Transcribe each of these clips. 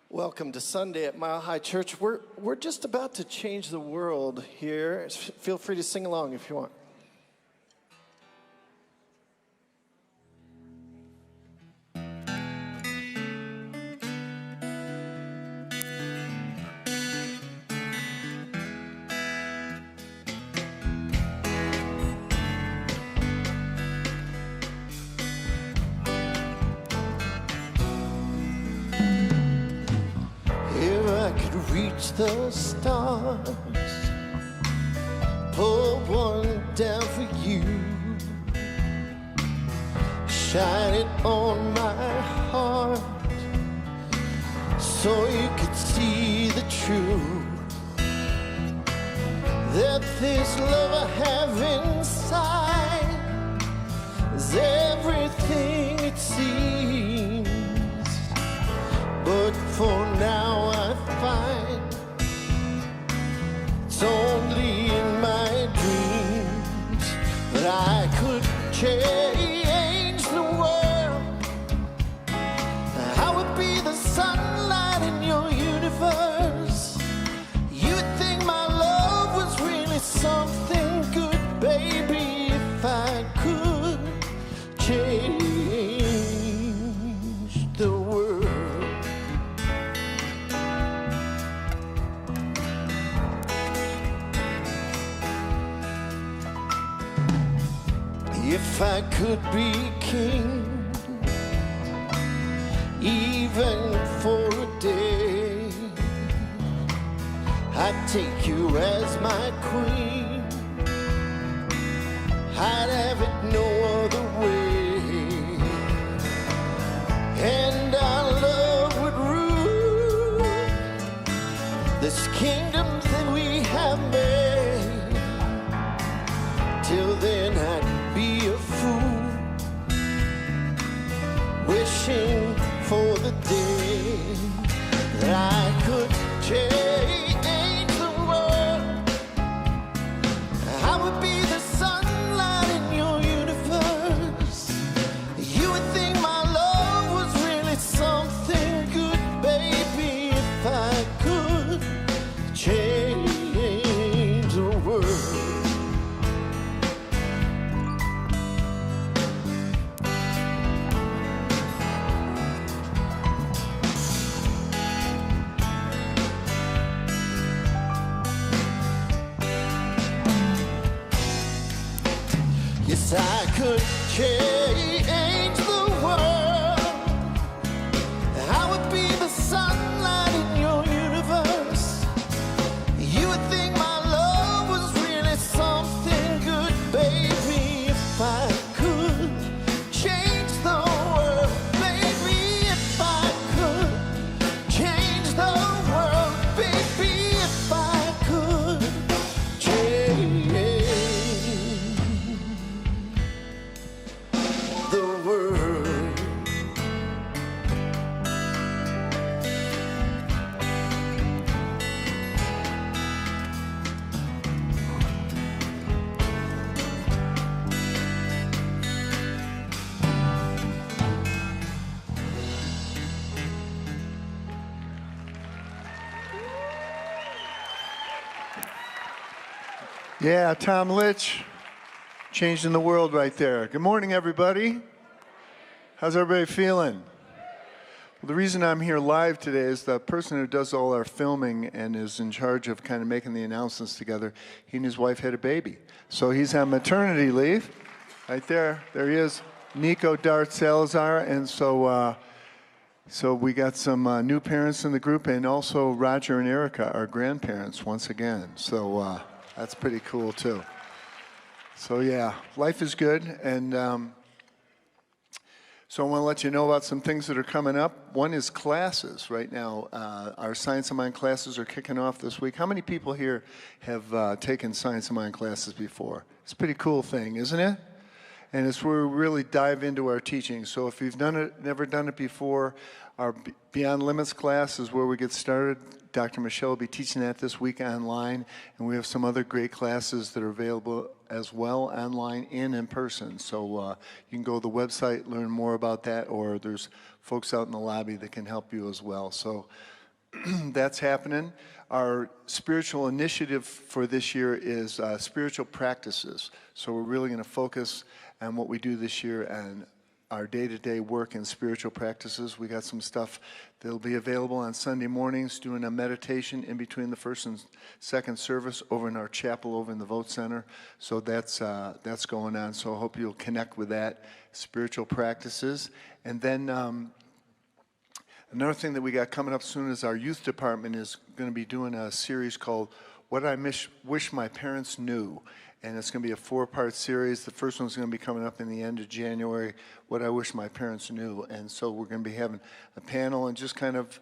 Welcome to Sunday at Mile High Church. We're just about to change the world here. Feel free to sing along if you want. Reach the stars, pull one down for you, shine it on my heart, so you could see the truth, that this love I have inside is everything it seems, but for now I find it's only in my dreams that I could change the world. I would be the sunlight in your universe. You would think my love was really something good, baby, if I could change the world. If I could be king, even for a day, I'd take you as my queen. I'd have it no other way, and our love would rule this kingdom that we have made. Till then I'd be a fool, wishing for the day that I could change the world. I would be the sunlight in your universe. You would think my love was really something good, baby, if I could change the world. I could change the world. I would be the sunlight in your universe. You would think my love was really something good, baby, if I could change the world. Baby, if I could change the world. Baby, if I could change the world. Yeah, Tom Litch, changing the world right there. Good morning, everybody. How's everybody feeling? Well, the reason I'm here live today is the person who does all our filming and is in charge of kind of making the announcements together, he and his wife had a baby. So he's on maternity leave. Right there. There he is, Nico Dart Salazar. And so we got some new parents in the group, and also Roger and Erica, our grandparents, once again. So that's pretty cool, too. So, yeah, life is good. And so I want to let you know about some things that are coming up. One is classes right now. Our Science of Mind classes are kicking off this week. How many people here have taken Science of Mind classes before? It's a pretty cool thing, isn't it? And it's where we really dive into our teaching. So if you've never done it before, Our Beyond Limits class is where we get started. Dr. Michelle will be teaching that this week online, and we have some other great classes that are available as well online and in person. So you can go to the website, learn more about that, or there's folks out in the lobby that can help you as well. So that's happening. Our spiritual initiative for this year is spiritual practices. So we're really going to focus on what we do this year and our day-to-day work in spiritual practices. We got some stuff that'll be available on Sunday mornings, doing a meditation in between the first and second service over in our chapel over in the Vote Center. So that's going on. So I hope you'll connect with that, spiritual practices. And then another thing that we got coming up soon is our youth department is going to be doing a series called What I Wish My Parents Knew. And it's going to be a 4-part series. The first one's going to be coming up in the end of January, What I Wish My Parents Knew. And so we're going to be having a panel and just kind of,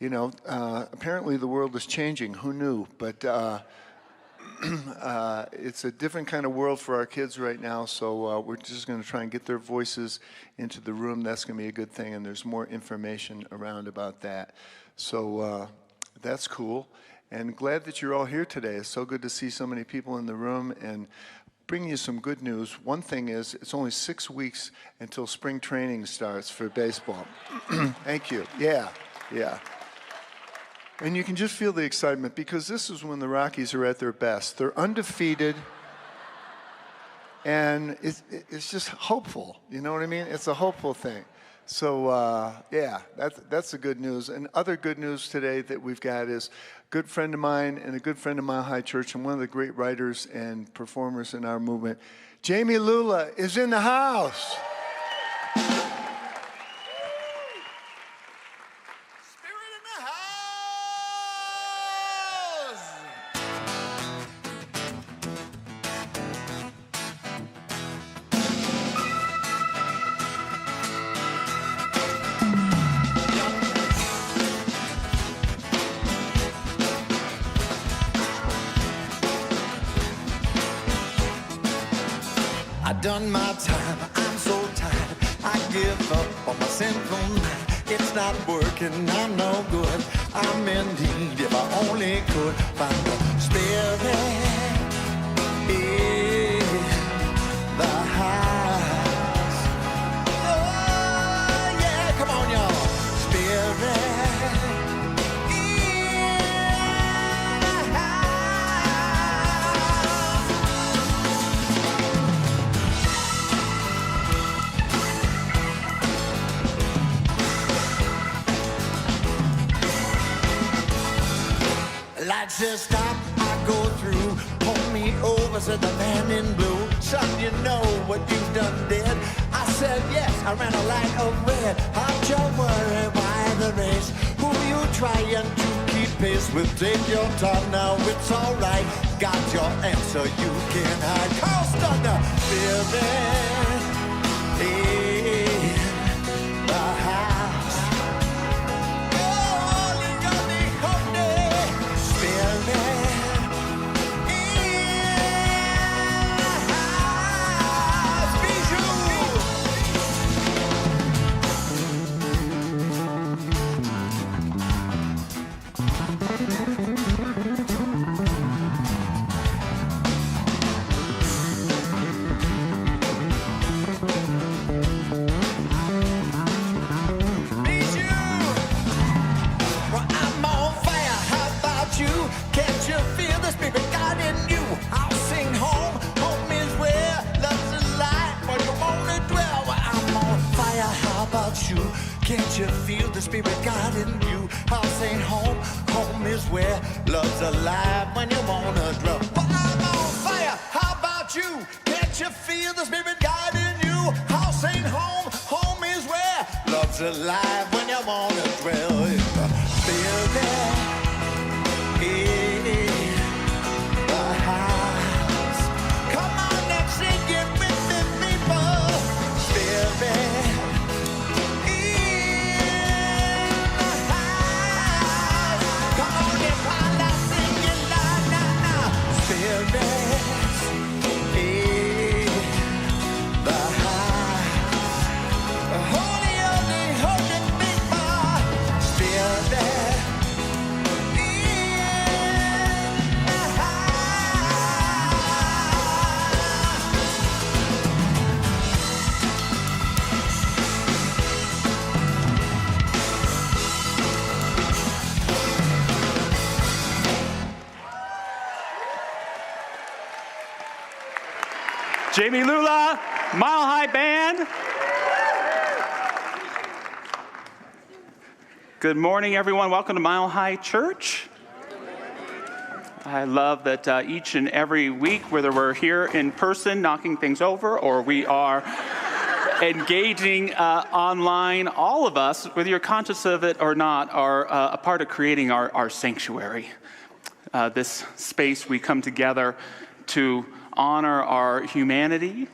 apparently the world is changing. Who knew? But it's a different kind of world for our kids right now. So we're just going to try and get their voices into the room. That's going to be a good thing. And there's more information around about that. So that's cool. And glad that you're all here today. It's so good to see so many people in the room and bring you some good news. One thing is, it's only 6 weeks until spring training starts for baseball. Thank you. Yeah. And you can just feel the excitement because this is when the Rockies are at their best. They're undefeated, and it's just hopeful. You know what I mean? It's a hopeful thing. So, that's the good news. And other good news today that we've got is a good friend of mine and a good friend of Mile High Church and one of the great writers and performers in our movement, Jamie Lula, is in the house. Spirit in the house! I've done my time, I'm so tired. I give up on my sinful mind. It's not working, I'm no good. I'm in need if I only could find the Spirit in the house. Oh yeah, come on y'all. Spirit in the house. Lights just stop, I go through. Pull me over, said the man in blue. Son, you know what you've done did. I said yes, I ran a light of red. How'd you worry, why the race? Who you trying to keep pace with? Take your time now, it's alright. Got your answer, you can hide. Cause thunder, Spirit in the house. Holy, holy, holy Spirit. Can't you feel the Spirit God in you? I'll sing home, home is where love's alive, where you wanna dwell. Well, I'm on fire, how about you? Can't you feel the Spirit God in you? I'll sing home, home is where love's alive, when you wanna dwell. Well, I'm on fire, how about you? Can't you feel the Spirit God in you? I'll sing home, home is where love's alive, when you wanna dwell. Spirit in the house. Come on and sing it with the people. Spirit in the house. Come on and while I sing it loud now. Spirit in the house. Holy, holy, holy people. Jamie Lula, Mile High Band. Good morning, everyone. Welcome to Mile High Church. I love that each and every week, whether we're here in person knocking things over or we are engaging online, all of us, whether you're conscious of it or not, are a part of creating our sanctuary. This space we come together to honor our humanity,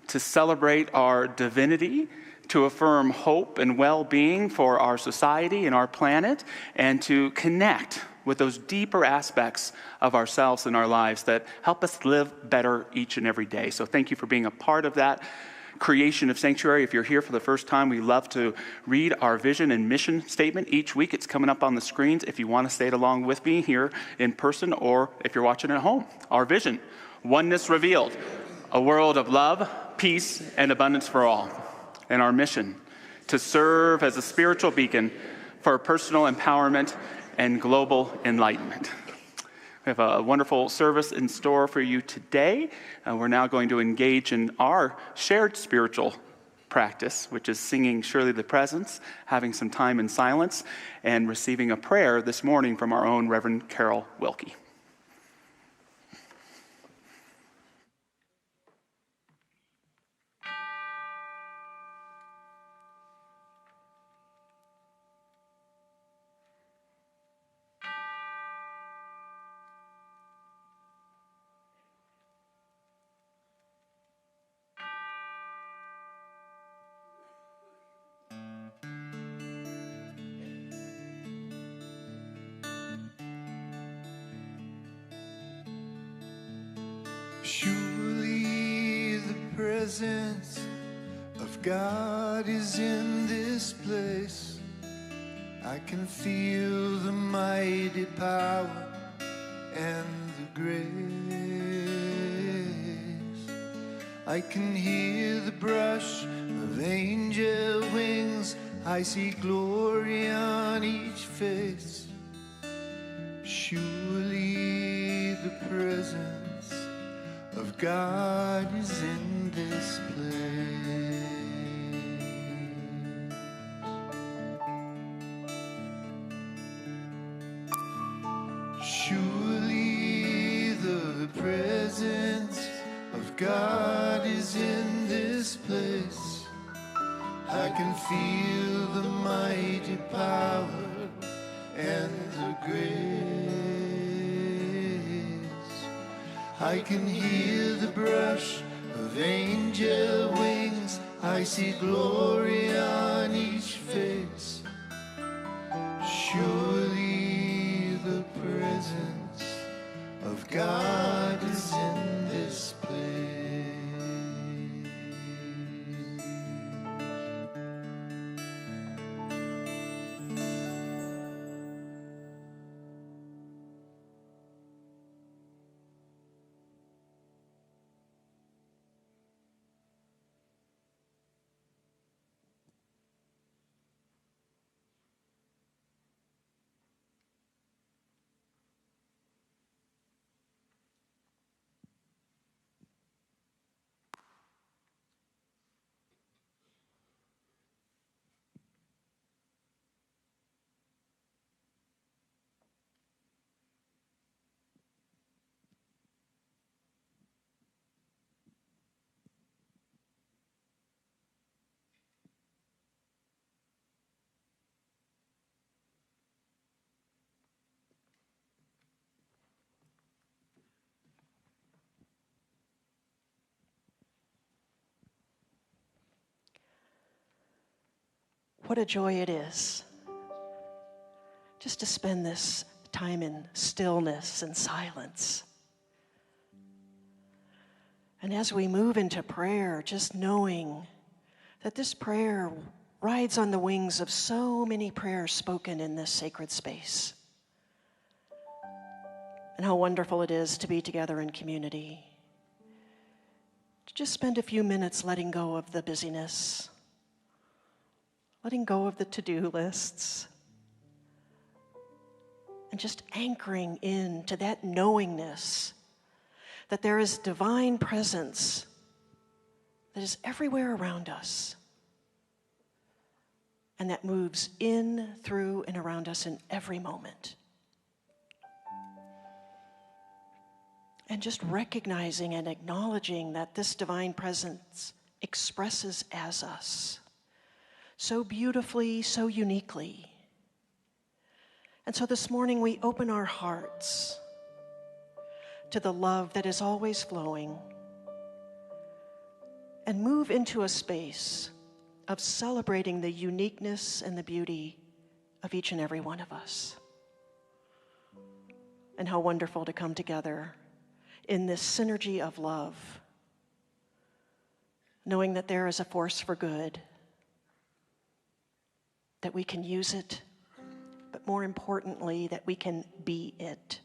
to celebrate our divinity, to affirm hope and well-being for our society and our planet, and to connect with those deeper aspects of ourselves and our lives that help us live better each and every day. So thank you for being a part of that creation of Sanctuary. If you're here for the first time, we love to read our vision and mission statement each week. It's coming up on the screens if you want to say it along with me here in person or if you're watching at home. Our vision: oneness revealed, a world of love, peace, and abundance for all. And our mission: to serve as a spiritual beacon for personal empowerment and global enlightenment. We have a wonderful service in store for you today. We're now going to engage in our shared spiritual practice, which is singing Surely the Presence, having some time in silence, and receiving a prayer this morning from our own Reverend Carol Wilkie. Surely the presence of God is in this place. I can feel the mighty power and the grace. I can hear the brush of angel wings. I see glory on each face. Surely the presence of God is in this place. Surely the presence of God is in this place. I can feel the mighty power and the grace. I can hear the brush of angel wings. I see glory on each face. Surely the presence of God is in this place. What a joy it is just to spend this time in stillness and silence. And as we move into prayer, just knowing that this prayer rides on the wings of so many prayers spoken in this sacred space. And how wonderful it is to be together in community. To just spend a few minutes letting go of the busyness, letting go of the to-do lists, and just anchoring in to that knowingness that there is divine presence that is everywhere around us and that moves in, through, and around us in every moment. And just recognizing and acknowledging that this divine presence expresses as us so beautifully, so uniquely. And so this morning we open our hearts to the love that is always flowing and move into a space of celebrating the uniqueness and the beauty of each and every one of us. And how wonderful to come together in this synergy of love, knowing that there is a force for good, that we can use it, but more importantly, that we can be it.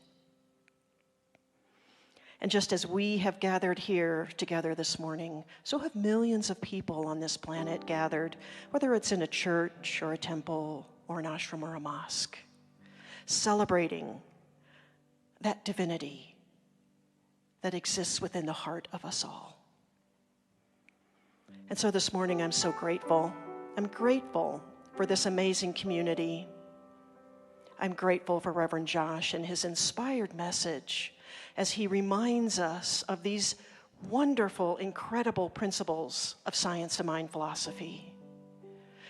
And just as we have gathered here together this morning, so have millions of people on this planet gathered, whether it's in a church or a temple or an ashram or a mosque, celebrating that divinity that exists within the heart of us all. And so this morning, I'm so grateful. I'm grateful for this amazing community. I'm grateful for Reverend Josh and his inspired message as he reminds us of these wonderful, incredible principles of science and mind philosophy.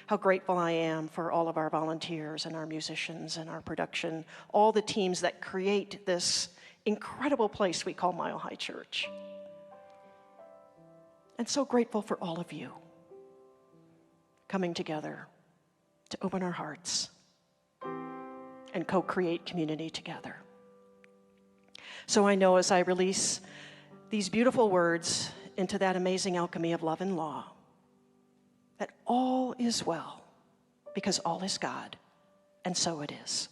How grateful I am for all of our volunteers and our musicians and our production, all the teams that create this incredible place we call Mile High Church. And so grateful for all of you coming together to open our hearts and co-create community together. So I know as I release these beautiful words into that amazing alchemy of love and law, that all is well, because all is God, and so it is.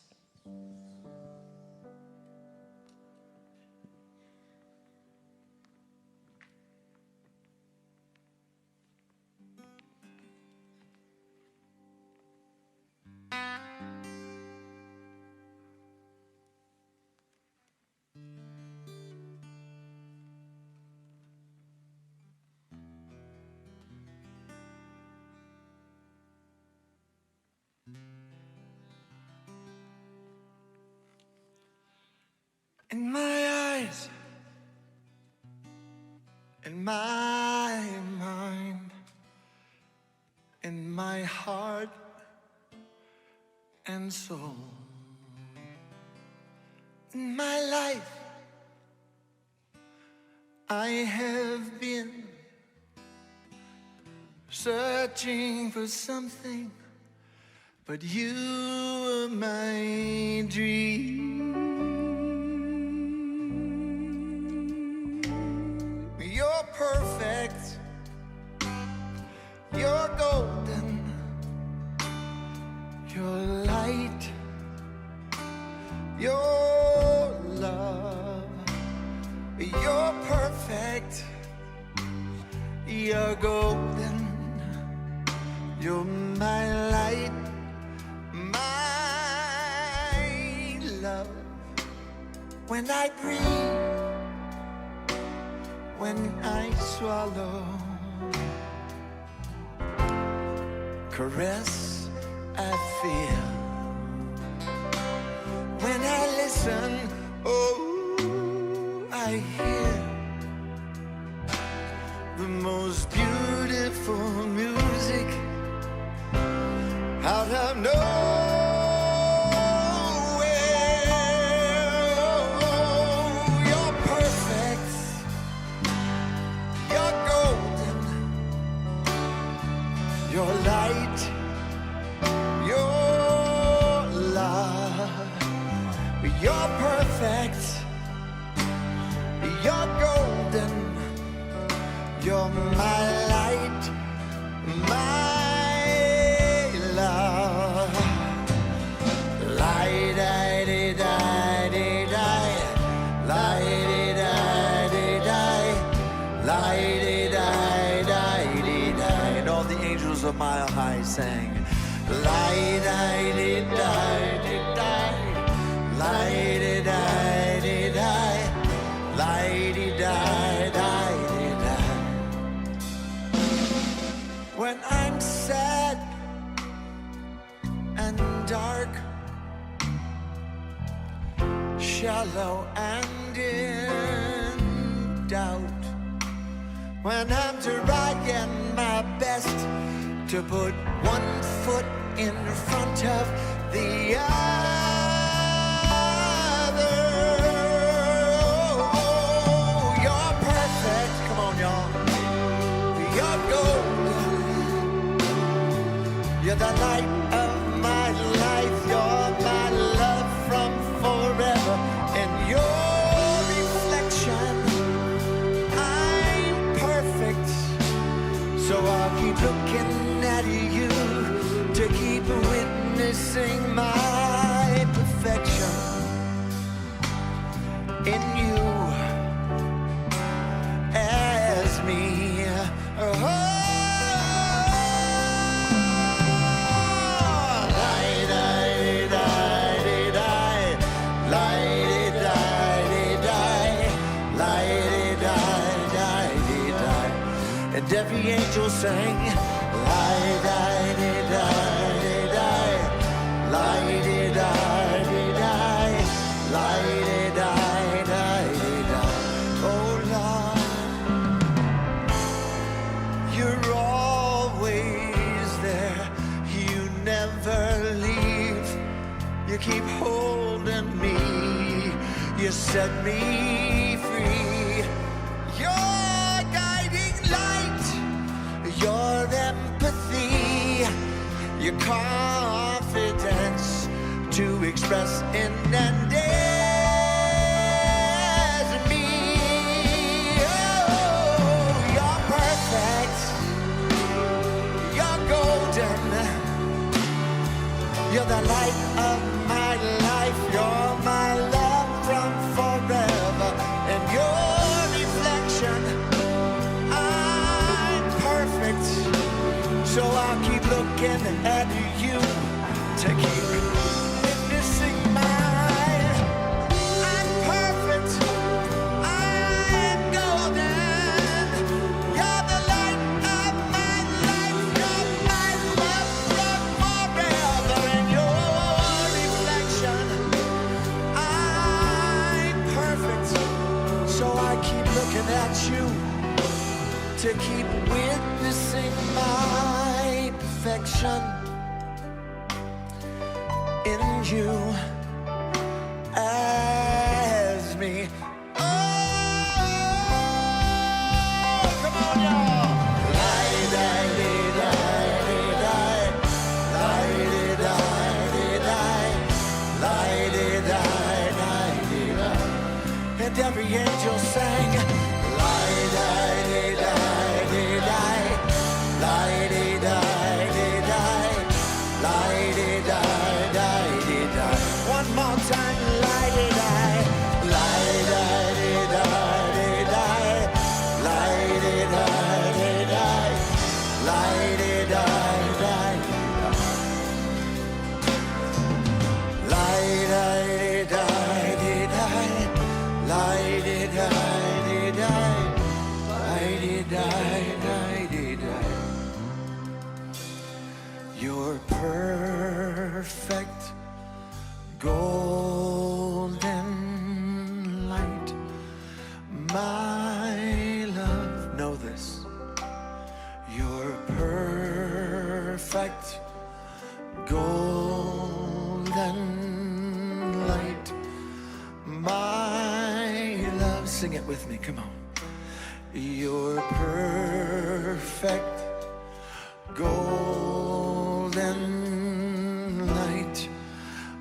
In my eyes, in my mind, in my heart and soul, in my life, I have been searching for something, but you were my dream. You're perfect, you're golden, you're light, you're love, you're perfect, you're golden, you're my light, my love. When I breathe, when I swallow, caress I feel. When I listen, oh, I hear the most beautiful music out of nowhere. Your light, your love, you're perfect, you're golden, you're my light, my love. Light-a-di-di-di-di, light-a-di-di-di-di, light-a-di-di-di-di. And all the angels of Mile High sang, light-a-di-di-di-di, light-a-di-di-di, light-a-di-di-di-di. dark, shallow and in doubt, when I'm trying my best to put one foot in front of the other. Oh, you're perfect, come on y'all. You're golden. You're the light of my life. You're my love from forever. And your reflection, I'm perfect. So I'll keep looking at you to keep witnessing my perfection in you as me. Oh, and every angel sang, lie-di-di-di-di-di, lie-di-di-di-di, lie-di-di-di-di-di. Oh Lord, you're always there. You never leave. You keep holding me. You set me free. Your guiding light, your empathy, your confidence to express in and as me. Oh, you're perfect, you're golden, you're the light of my life, you're my love from forever, and your reflection, I'm perfect. So I'll keep looking at you to keep witnessing mine. I'm perfect, I'm golden. You're the light of my life. You're my love from forever. And your reflection, I'm perfect. So I keep looking at you to keep witnessing my perfection in you as me. Oh, come on, y'all. Lie-di-di-di-di-di, lie-di-di-di-di, lie-di-di-di-di-di. And every angel sang, lie-di-di-di-di-di, lie-di-di-di-di, lie-di-di-di-di-di. One more time, lie-di-di, lie-di-di-di-di, lie-di-di-di-di, lie-di-di-di-di, you're perfect, golden light, my love. Know this. You're perfect, golden light, my love. Sing it with me, come on. You're perfect, golden light,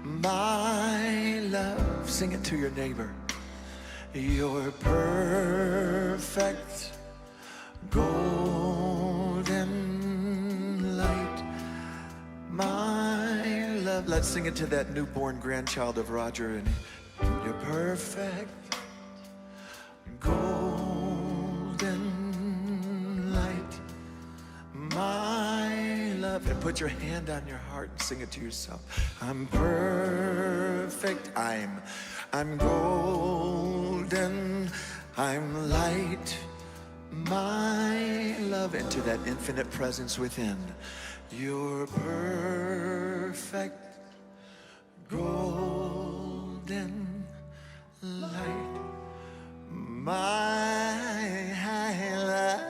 my love. Sing it to your neighbor. You're perfect, golden light, my love. Let's sing it to that newborn grandchild of Roger. And you're perfect, golden light, my love. And put your hand on your heart and sing it to yourself. I'm perfect, I'm golden, I'm light, my love. Into that infinite presence within. You're perfect, golden light, my life.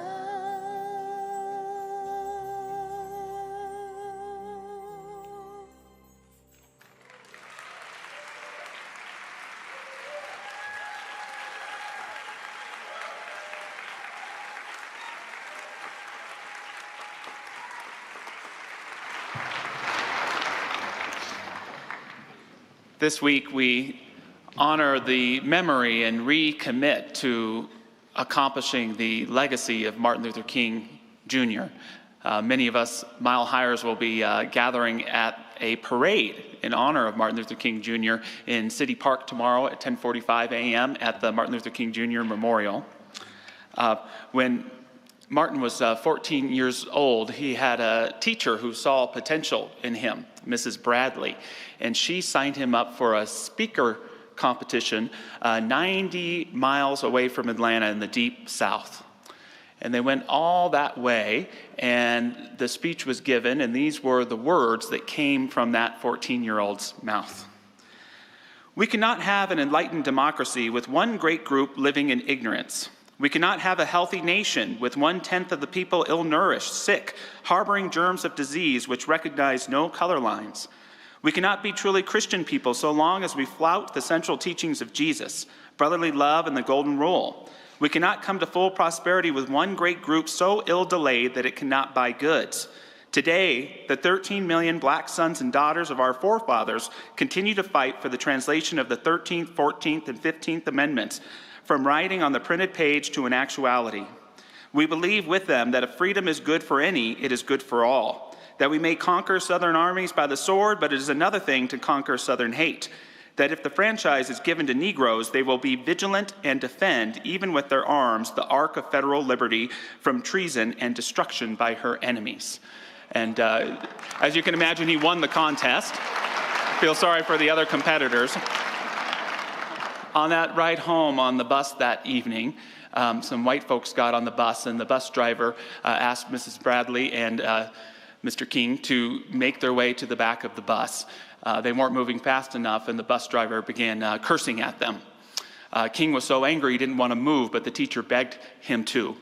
This week, we honor the memory and recommit to accomplishing the legacy of Martin Luther King Jr. Many of us Mile Highers will be gathering at a parade in honor of Martin Luther King Jr. in City Park tomorrow at 10:45 a.m. at the Martin Luther King Jr. Memorial. When Martin was 14 years old, he had a teacher who saw potential in him, Mrs. Bradley, and she signed him up for a speaker competition 90 miles away from Atlanta in the deep South. And they went all that way, and the speech was given, and these were the words that came from that 14-year-old's mouth. We cannot have an enlightened democracy with one great group living in ignorance. We cannot have a healthy nation with 1/10 of the people ill-nourished, sick, harboring germs of disease which recognize no color lines. We cannot be truly Christian people so long as we flout the central teachings of Jesus, brotherly love and the golden rule. We cannot come to full prosperity with one great group so ill-delayed that it cannot buy goods. Today, the 13 million black sons and daughters of our forefathers continue to fight for the translation of the 13th, 14th, and 15th Amendments, from writing on the printed page to an actuality. We believe with them that if freedom is good for any, it is good for all. That we may conquer Southern armies by the sword, but it is another thing to conquer Southern hate. That if the franchise is given to Negroes, they will be vigilant and defend, even with their arms, the ark of federal liberty from treason and destruction by her enemies. And as you can imagine, he won the contest. Feel sorry for the other competitors. On that ride home on the bus that evening, some white folks got on the bus, and the bus driver asked Mrs. Bradley and Mr. King to make their way to the back of the bus. They weren't moving fast enough, and the bus driver began cursing at them. King was so angry he didn't want to move, but the teacher begged him to.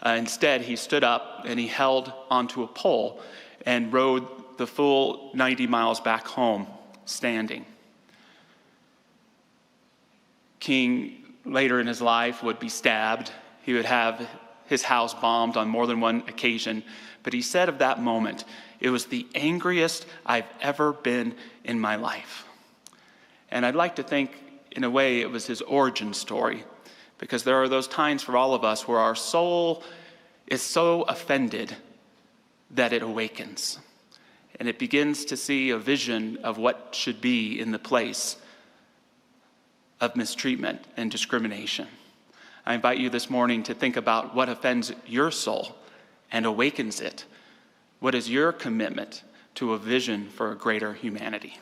Instead, he stood up and he held onto a pole and rode the full 90 miles back home standing. King, later in his life, would be stabbed. He would have his house bombed on more than one occasion. But he said of that moment, it was the angriest I've ever been in my life. And I'd like to think, in a way, it was his origin story, because there are those times for all of us where our soul is so offended that it awakens. And it begins to see a vision of what should be in the place of mistreatment and discrimination. I invite you this morning to think about what offends your soul and awakens it. What is your commitment to a vision for a greater humanity?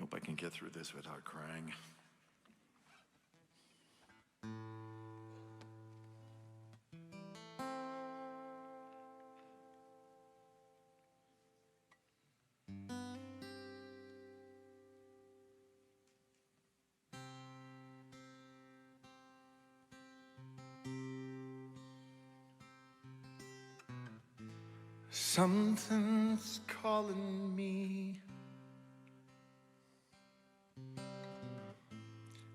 Hope I can get through this without crying. Something's calling me.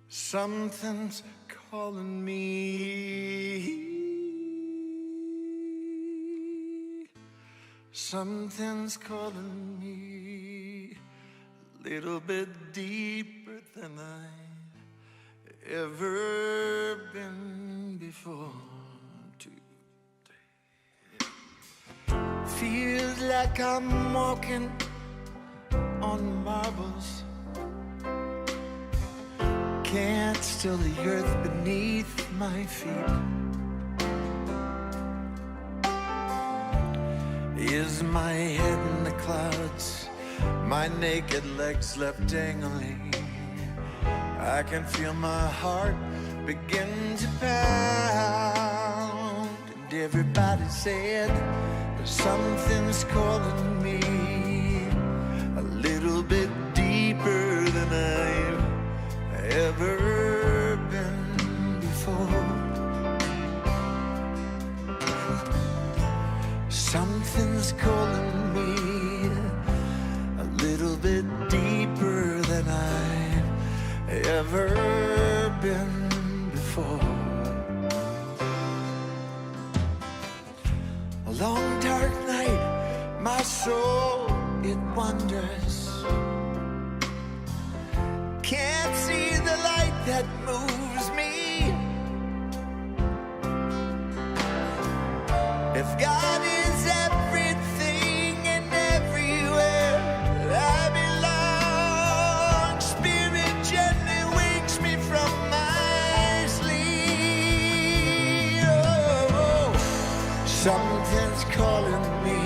Something's calling me. Something's calling me a little bit deeper than I've ever been before. Feels like I'm walking on marbles. Can't still the earth beneath my feet. Is my head in the clouds? my naked legs left dangling. I can feel my heart begin to pound, and everybody said something's calling me a little bit deeper than I've ever been before. Something's calling me a little bit deeper than I've ever been before. A long dark night, my soul, it wanders. Can't see the light that moves me. If God is everything and everywhere I belong, Spirit gently wakes me from my sleep. Oh, something's calling me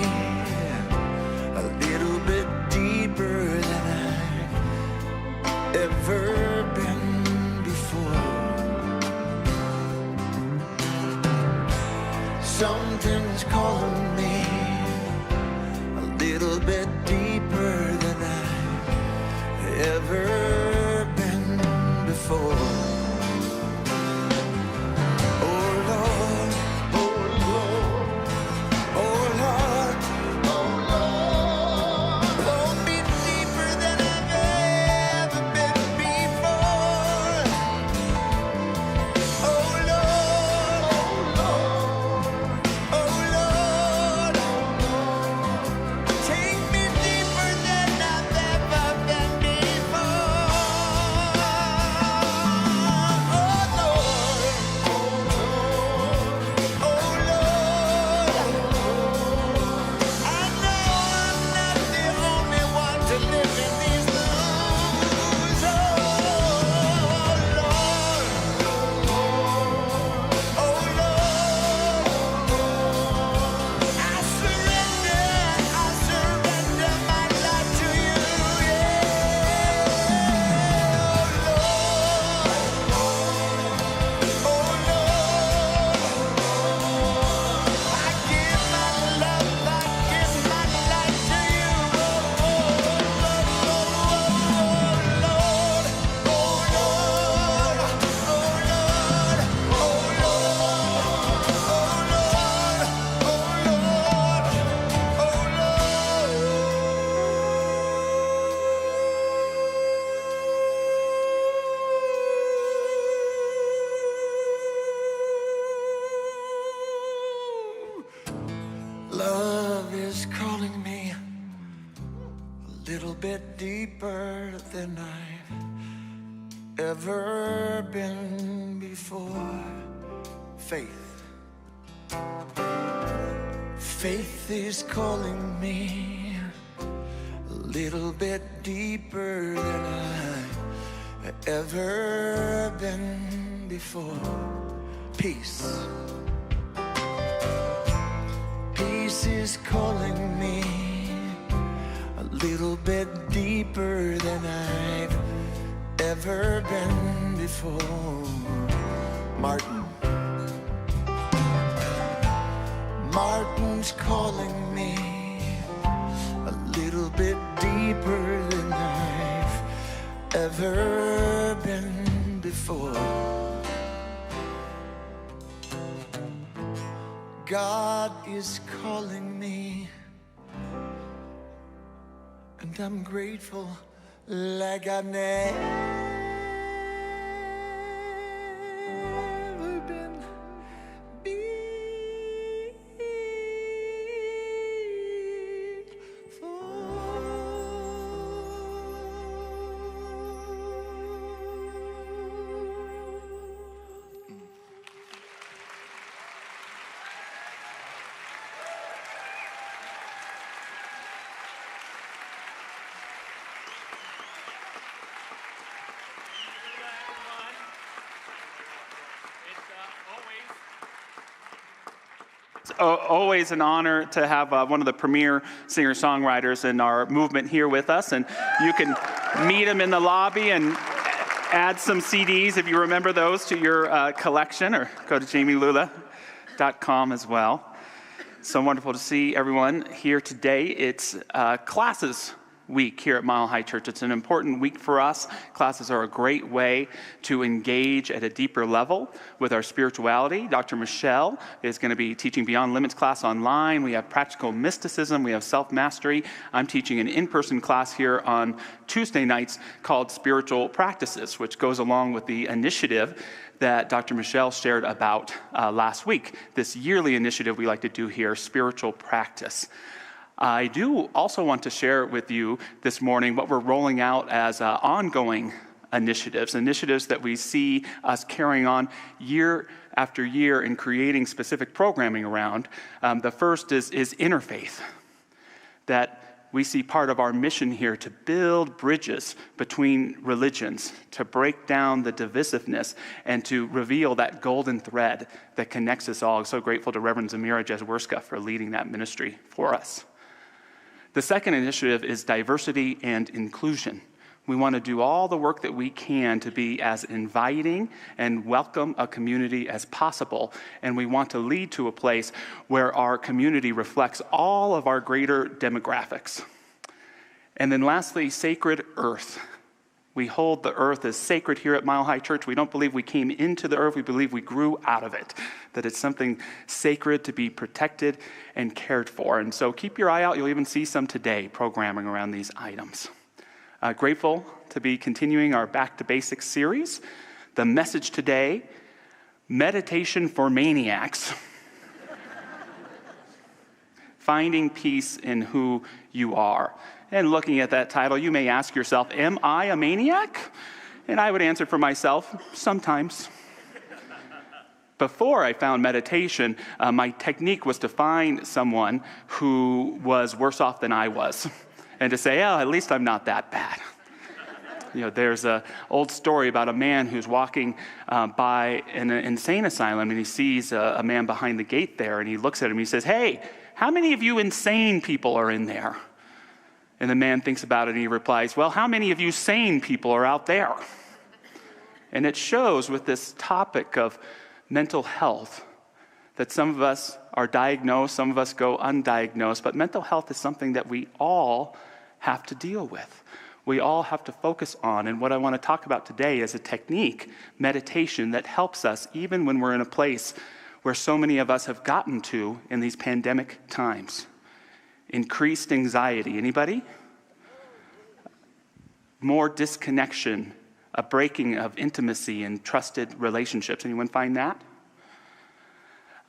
a little bit deeper than I've ever been before. Something's calling me a little bit deeper than I've ever been before. Oh Lord, oh Lord, oh Lord, oh Lord, hold me deeper than I've ever been before. Oh Lord, oh Lord, take me deeper than I've ever been before. Oh Lord, oh Lord, I know I'm not the only one to live in these blues. Oh Lord, oh Lord, I surrender my life to you. Oh Lord, I give my love, I give my life to you. Oh Lord, oh Lord, oh Lord, oh love is calling me a little bit deeper than I've ever been before. Faith. Faith is calling me a little bit deeper than I've ever been before. Peace. Peace is calling me a little bit deeper than I've ever been before. Martin. Martin's calling me a little bit deeper than I've ever been before. God is calling me, and I'm grateful like I've never been always an honor to have one of the premier singer-songwriters in our movement here with us, and you can meet him in the lobby and add some CDs if you remember those to your collection, or go to jamielula.com as well. So wonderful to see everyone here today. It's classes week here at Mile High Church. It's an important week for us. Classes are a great way to engage at a deeper level with our spirituality. Dr. Michelle is going to be teaching Beyond Limits class online. We have practical mysticism. We have self-mastery. I'm teaching an in-person class here on Tuesday nights called Spiritual Practices, which goes along with the initiative that Dr. Michelle shared about last week. This yearly initiative we like to do here, Spiritual Practice. I do also want to share with you this morning what we're rolling out as ongoing initiatives that we see us carrying on year after year and creating specific programming around. The first is interfaith, that we see part of our mission here to build bridges between religions, to break down the divisiveness, and to reveal that golden thread that connects us all. I'm so grateful to Reverend Zamira Jezwerska for leading that ministry for us. The second initiative is diversity and inclusion. We want to do all the work that we can to be as inviting and welcome a community as possible. And we want to lead to a place where our community reflects all of our greater demographics. And then lastly, sacred earth. We hold the earth as sacred here at Mile High Church. We don't believe we came into the earth. We believe we grew out of it, that it's something sacred to be protected and cared for. And so keep your eye out. You'll even see some today programming around these items. Grateful to be continuing our Back to Basics series. The message today, meditation for maniacs. Finding peace in who you are. And looking at that title, you may ask yourself, am I a maniac? And I would answer for myself, sometimes. Before I found meditation, my technique was to find someone who was worse off than I was, and to say, oh, at least I'm not that bad. You know, there's an old story about a man who's walking by an insane asylum, and he sees a man behind the gate there, and he looks at him, and he says, hey, how many of you insane people are in there? And the man thinks about it, and he replies, well, how many of you sane people are out there? And it shows with this topic of mental health that some of us are diagnosed, some of us go undiagnosed, but mental health is something that we all have to deal with. We all have to focus on. And what I want to talk about today is a technique, meditation, that helps us even when we're in a place where so many of us have gotten to in these pandemic times. Increased anxiety. Anybody? More disconnection, a breaking of intimacy and trusted relationships. Anyone find that?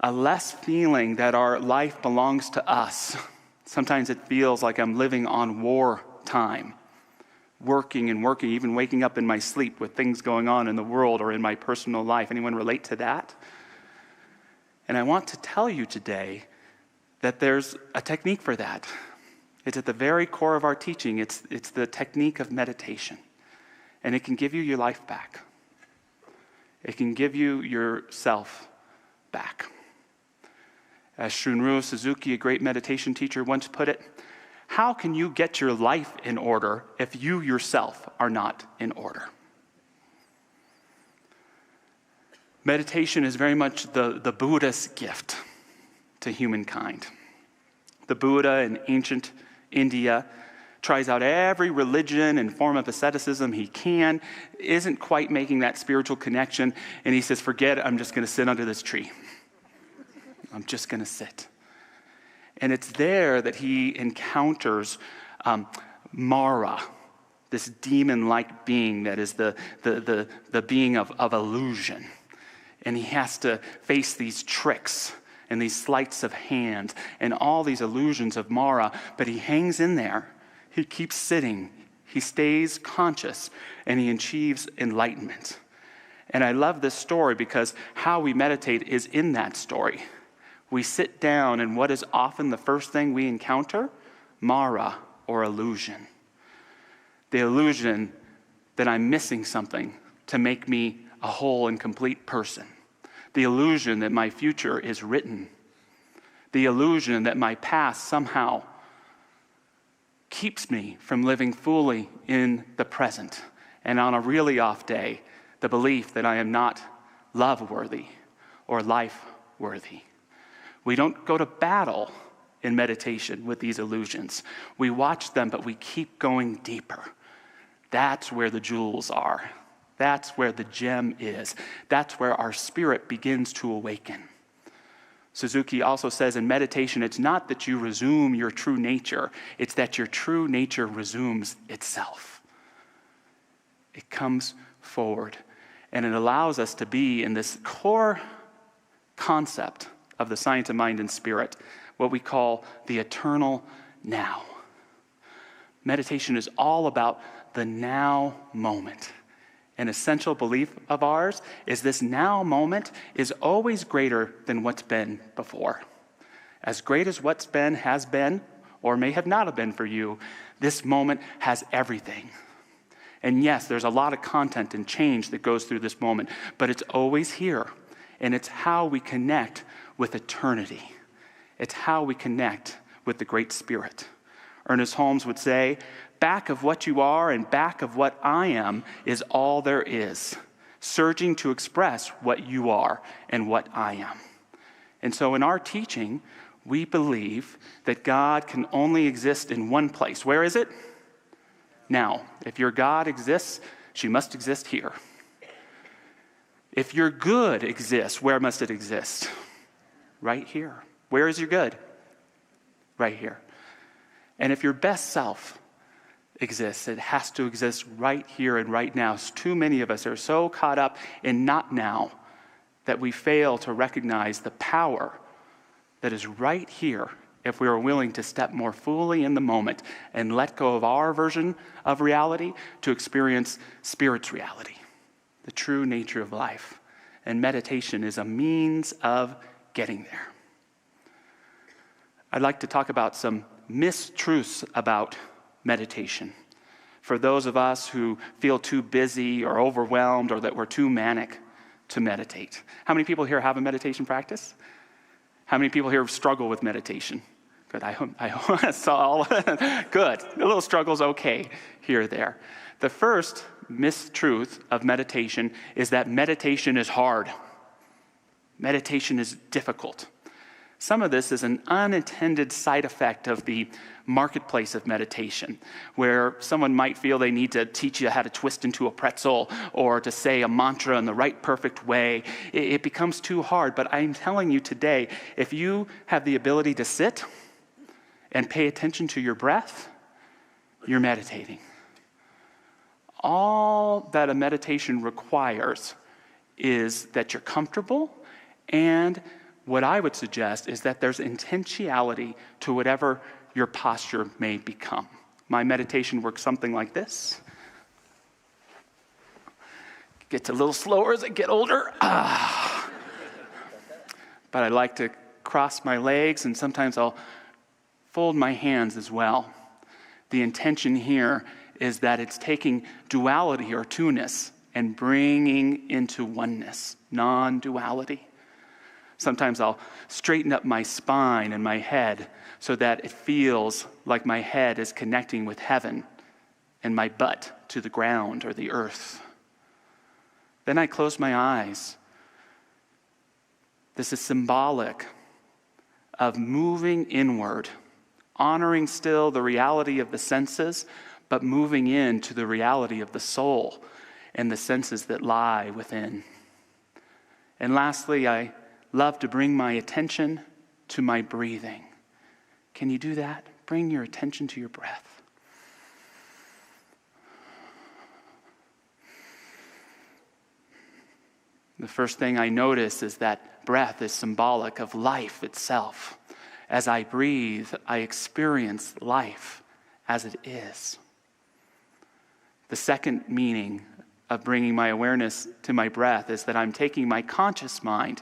A less feeling that our life belongs to us. Sometimes it feels like I'm living on war time, working and working, even waking up in my sleep with things going on in the world or in my personal life. Anyone relate to that? And I want to tell you today that there's a technique for that. It's at the very core of our teaching. It's the technique of meditation. And it can give you your life back. It can give you yourself back. As Shunryu Suzuki, a great meditation teacher, once put it, how can you get your life in order if you yourself are not in order? Meditation is very much the Buddha's gift to humankind. The Buddha in ancient India tries out every religion and form of asceticism he can, isn't quite making that spiritual connection, and he says, forget it, I'm just going to sit under this tree. I'm just going to sit. And it's there that he encounters Mara, this demon-like being that is the being of illusion. And he has to face these tricks and these sleights of hand and all these illusions of Mara, but he hangs in there. He keeps sitting. He stays conscious, and he achieves enlightenment. And I love this story because how we meditate is in that story. We sit down, and what is often the first thing we encounter? Mara, or illusion. The illusion that I'm missing something to make me a whole and complete person. The illusion that my future is written. the illusion that my past somehow keeps me from living fully in the present. And on a really off day, the belief that I am not love-worthy or life-worthy. We don't go to battle in meditation with these illusions. We watch them, but we keep going deeper. That's where the jewels are. That's where the gem is. That's where our spirit begins to awaken. Suzuki also says in meditation, it's not that you resume your true nature, it's that your true nature resumes itself. It comes forward, and it allows us to be in this core concept of the science of mind and spirit, what we call the eternal now. Meditation is all about the now moment. An essential belief of ours is this now moment is always greater than what's been before. As great as what's been has been, or may have not have been for you, this moment has everything. And yes, there's a lot of content and change that goes through this moment, but it's always here. And it's how we connect with eternity. It's how we connect with the Great Spirit. Ernest Holmes would say, back of what you are and back of what I am is all there is, surging to express what you are and what I am. And so in our teaching, we believe that God can only exist in one place. Where is it? Now. If your God exists, she must exist here. If your good exists, where must it exist? Right here. Where is your good? Right here. And if your best self exists, it has to exist right here and right now. Too many of us are so caught up in not now that we fail to recognize the power that is right here if we are willing to step more fully in the moment and let go of our version of reality to experience Spirit's reality, the true nature of life. And meditation is a means of getting there. I'd like to talk about some mistruths about meditation. For those of us who feel too busy or overwhelmed or that we're too manic to meditate. How many people here have a meditation practice? How many people here struggle with meditation? Good, I saw all. Good, a little struggle's okay here or there. The first mistruth of meditation is that meditation is hard. Meditation is difficult. Some of this is an unintended side effect of the marketplace of meditation, where someone might feel they need to teach you how to twist into a pretzel or to say a mantra in the right perfect way. It becomes too hard. But I'm telling you today, if you have the ability to sit and pay attention to your breath, you're meditating. All that a meditation requires is that you're comfortable, and what I would suggest is that there's intentionality to whatever your posture may become. My meditation works something like this. Gets a little slower as I get older. But I like to cross my legs, and sometimes I'll fold my hands as well. The intention here is that it's taking duality or two-ness and bringing into oneness, non-duality. Sometimes I'll straighten up my spine and my head so that it feels like my head is connecting with heaven and my butt to the ground or the earth. Then I close my eyes. This is symbolic of moving inward, honoring still the reality of the senses, but moving into the reality of the soul and the senses that lie within. And lastly, I love to bring my attention to my breathing. Can you do that? Bring your attention to your breath. The first thing I notice is that breath is symbolic of life itself. As I breathe, I experience life as it is. The second meaning of bringing my awareness to my breath is that I'm taking my conscious mind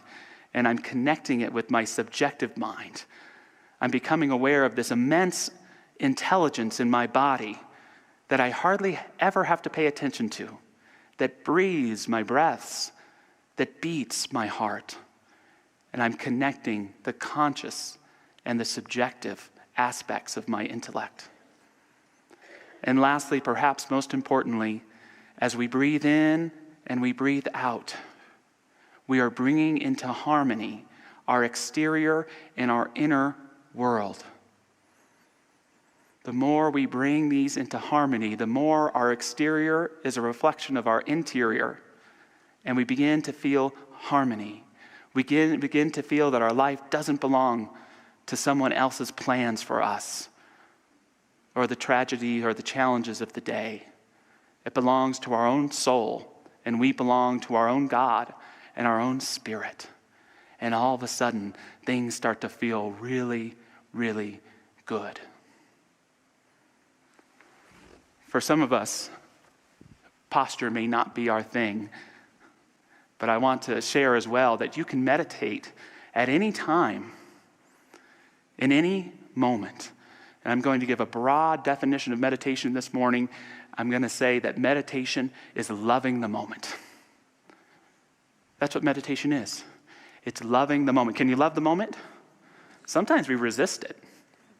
and I'm connecting it with my subjective mind. I'm becoming aware of this immense intelligence in my body that I hardly ever have to pay attention to, that breathes my breaths, that beats my heart. And I'm connecting the conscious and the subjective aspects of my intellect. And lastly, perhaps most importantly, as we breathe in and we breathe out, we are bringing into harmony our exterior and our inner world. The more we bring these into harmony, the more our exterior is a reflection of our interior, and we begin to feel harmony. We begin to feel that our life doesn't belong to someone else's plans for us, or the tragedy or the challenges of the day. It belongs to our own soul, and we belong to our own God and our own spirit. And all of a sudden, things start to feel really, really good. For some of us, posture may not be our thing, but I want to share as well that you can meditate at any time, in any moment. And I'm going to give a broad definition of meditation this morning. I'm going to say that meditation is loving the moment. That's what meditation is. It's loving the moment. Can you love the moment? Sometimes we resist it.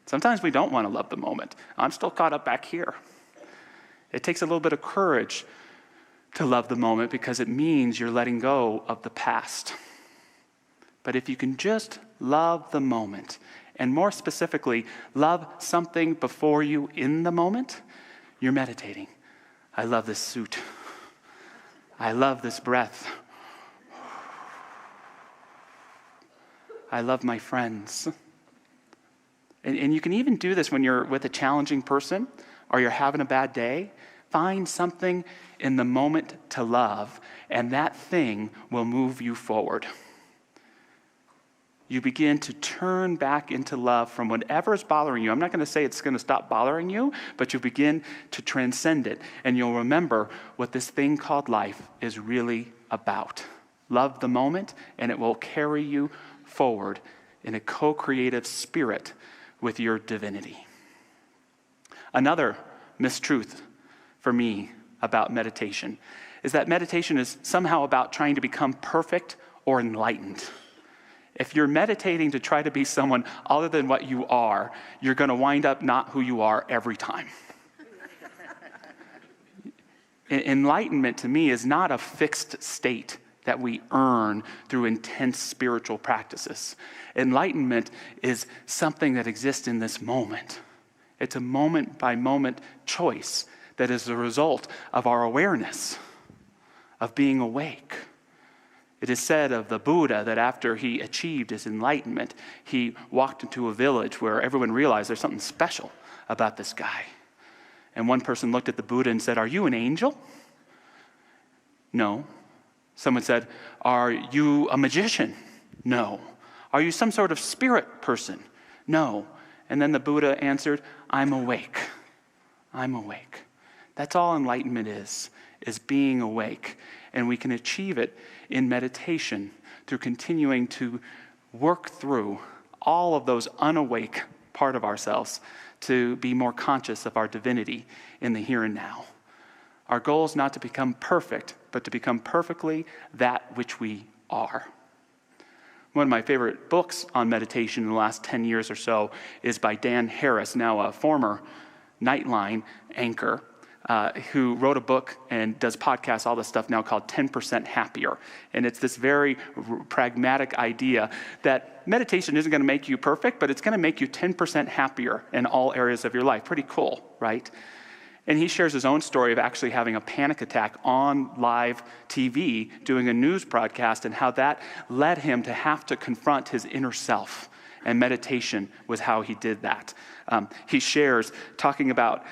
Sometimes we don't want to love the moment. I'm still caught up back here. It takes a little bit of courage to love the moment because it means you're letting go of the past. But if you can just love the moment, and more specifically, love something before you in the moment, you're meditating. I love this suit. I love this breath. I love my friends. And you can even do this when you're with a challenging person or you're having a bad day. Find something in the moment to love, and that thing will move you forward. You begin to turn back into love from whatever is bothering you. I'm not going to say it's going to stop bothering you, but you begin to transcend it, and you'll remember what this thing called life is really about. Love the moment, and it will carry you forward in a co-creative spirit with your divinity. Another mistruth for me about meditation is that meditation is somehow about trying to become perfect or enlightened. If you're meditating to try to be someone other than what you are, you're going to wind up not who you are every time. Enlightenment to me is not a fixed state that we earn through intense spiritual practices. Enlightenment is something that exists in this moment. It's a moment-by-moment choice that is the result of our awareness, of being awake. It is said of the Buddha that after he achieved his enlightenment, he walked into a village where everyone realized there's something special about this guy. And one person looked at the Buddha and said, "Are you an angel?" "No." Someone said, "Are you a magician?" "No." "Are you some sort of spirit person?" "No." And then the Buddha answered, "I'm awake. I'm awake." That's all enlightenment is being awake. And we can achieve it in meditation through continuing to work through all of those unawake part of ourselves to be more conscious of our divinity in the here and now. Our goal is not to become perfect, but to become perfectly that which we are. One of my favorite books on meditation in the last 10 years or so is by Dan Harris, now a former Nightline anchor, who wrote a book and does podcasts, all this stuff now called 10% Happier. And it's this very pragmatic idea that meditation isn't going to make you perfect, but it's going to make you 10% happier in all areas of your life. Pretty cool, right? And he shares his own story of actually having a panic attack on live TV, doing a news broadcast, and how that led him to have to confront his inner self. And meditation was how he did that. He shares, talking about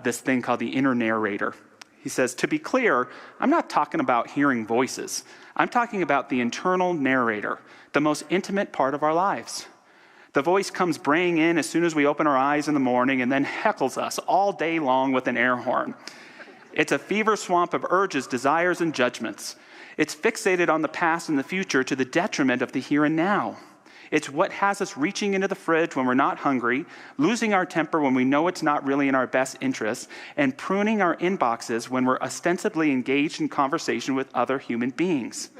this thing called the inner narrator. He says, "To be clear, I'm not talking about hearing voices. I'm talking about the internal narrator, the most intimate part of our lives. The voice comes braying in as soon as we open our eyes in the morning and then heckles us all day long with an air horn. It's a fever swamp of urges, desires, and judgments. It's fixated on the past and the future to the detriment of the here and now. It's what has us reaching into the fridge when we're not hungry, losing our temper when we know it's not really in our best interests, and pruning our inboxes when we're ostensibly engaged in conversation with other human beings.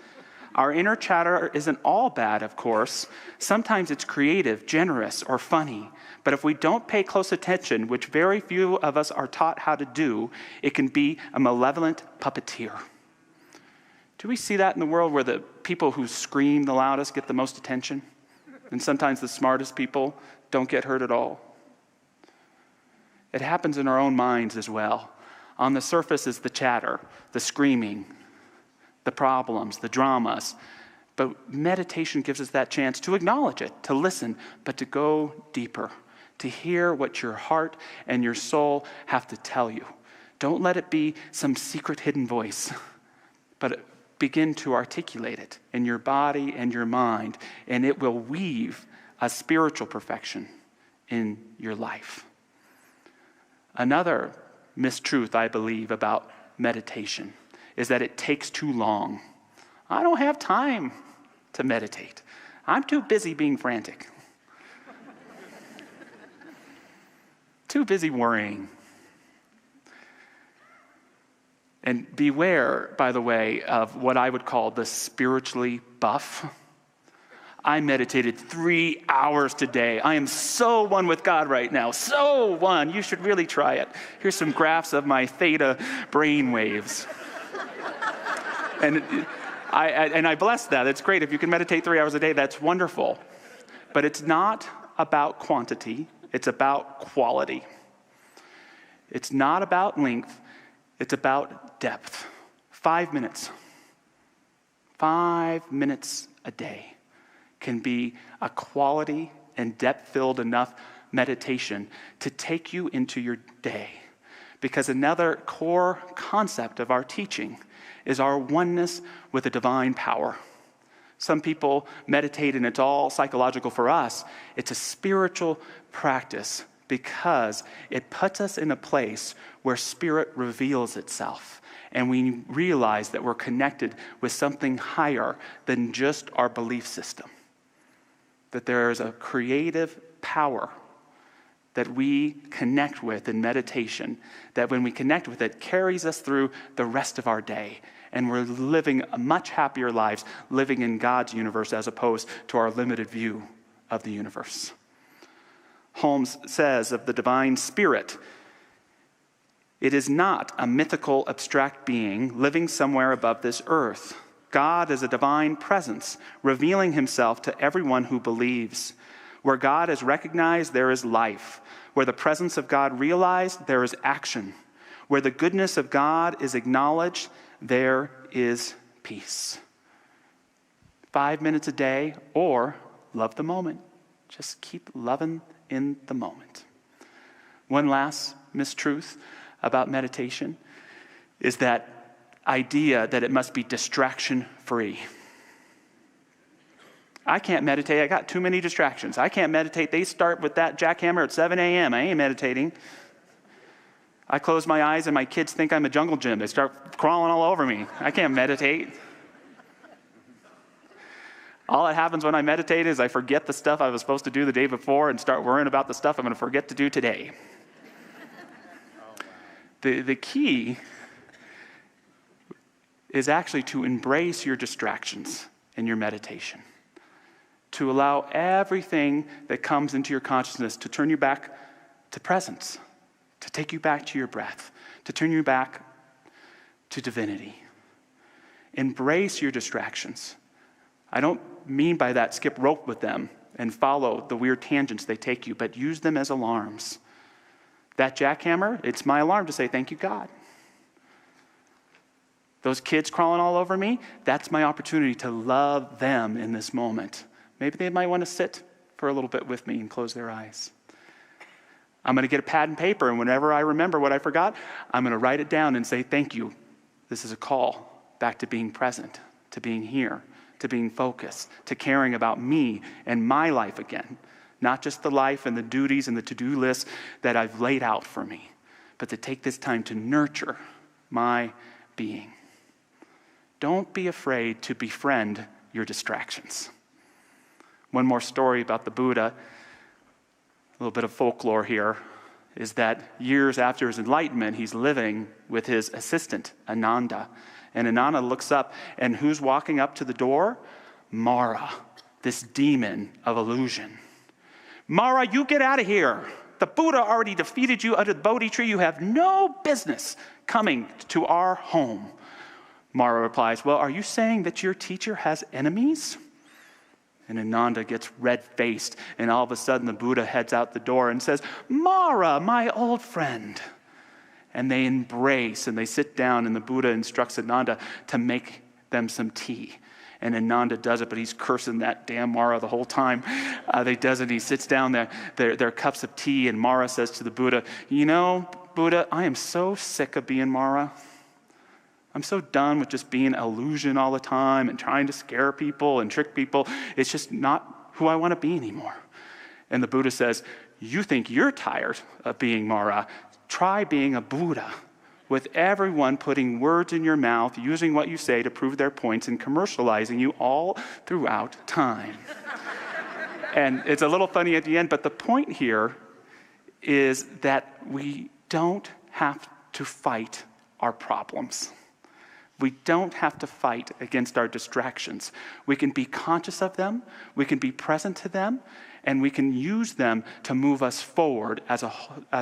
Our inner chatter isn't all bad, of course. Sometimes it's creative, generous, or funny. But if we don't pay close attention, which very few of us are taught how to do, it can be a malevolent puppeteer. Do we see that in the world where the people who scream the loudest get the most attention? And sometimes the smartest people don't get hurt at all. It happens in our own minds as well. On the surface is the chatter, the screaming, the problems, the dramas. But meditation gives us that chance to acknowledge it, to listen, but to go deeper, to hear what your heart and your soul have to tell you. Don't let it be some secret hidden voice, but begin to articulate it in your body and your mind, and it will weave a spiritual perfection in your life. Another mistruth, I believe, about meditation is that it takes too long. I don't have time to meditate. I'm too busy being frantic. Too busy worrying. And beware, by the way, of what I would call the spiritually buff. I meditated 3 hours today. I am so one with God right now. So one. You should really try it. Here's some graphs of my theta brain waves. And I bless that. It's great. If you can meditate 3 hours a day, that's wonderful. But it's not about quantity. It's about quality. It's not about length. It's about depth. 5 minutes. 5 minutes a day can be a quality and depth-filled enough meditation to take you into your day. Because another core concept of our teaching is our oneness with a divine power. Some people meditate and it's all psychological. For us, it's a spiritual practice because it puts us in a place where spirit reveals itself. And we realize that we're connected with something higher than just our belief system. That there is a creative power that we connect with in meditation, that when we connect with it, carries us through the rest of our day. And we're living a much happier lives, living in God's universe as opposed to our limited view of the universe. Holmes says of the divine spirit, it is not a mythical, abstract being living somewhere above this earth. God is a divine presence, revealing himself to everyone who believes. Where God is recognized, there is life. Where the presence of God realized, there is action. Where the goodness of God is acknowledged, there is peace. 5 minutes a day, or love the moment. Just keep loving in the moment. One last mistruth about meditation is that idea that it must be distraction-free. I can't meditate. I got too many distractions. I can't meditate. They start with that jackhammer at 7 a.m. I ain't meditating. I close my eyes and my kids think I'm a jungle gym. They start crawling all over me. I can't meditate. All that happens when I meditate is I forget the stuff I was supposed to do the day before and start worrying about the stuff I'm going to forget to do today. The key is actually to embrace your distractions in your meditation, to allow everything that comes into your consciousness to turn you back to presence, to take you back to your breath, to turn you back to divinity. Embrace your distractions. I don't mean by that skip rope with them and follow the weird tangents they take you, but use them as alarms. That jackhammer, it's my alarm to say, thank you, God. Those kids crawling all over me, that's my opportunity to love them in this moment. Maybe they might want to sit for a little bit with me and close their eyes. I'm going to get a pad and paper, and whenever I remember what I forgot, I'm going to write it down and say, thank you. This is a call back to being present, to being here, to being focused, to caring about me and my life again. Not just the life and the duties and the to-do lists that I've laid out for me, but to take this time to nurture my being. Don't be afraid to befriend your distractions. One more story about the Buddha, a little bit of folklore here, is that years after his enlightenment, he's living with his assistant, Ananda. And Ananda looks up, and who's walking up to the door? Mara, this demon of illusion. Mara, you get out of here. The Buddha already defeated you under the Bodhi tree. You have no business coming to our home. Mara replies, well, are you saying that your teacher has enemies? And Ananda gets red-faced, and all of a sudden the Buddha heads out the door and says, Mara, my old friend. And they embrace, and they sit down, and the Buddha instructs Ananda to make them some tea. And Ananda does it, but he's cursing that damn Mara the whole time. He does it, he sits down there, their cups of tea, and Mara says to the Buddha, you know, Buddha, I am so sick of being Mara. I'm so done with just being illusion all the time and trying to scare people and trick people. It's just not who I want to be anymore. And the Buddha says, you think you're tired of being Mara? Try being a Buddha, with everyone putting words in your mouth, using what you say to prove their points, and commercializing you all throughout time. And it's a little funny at the end, but the point here is that we don't have to fight our problems. We don't have to fight against our distractions. We can be conscious of them, we can be present to them, and we can use them to move us forward as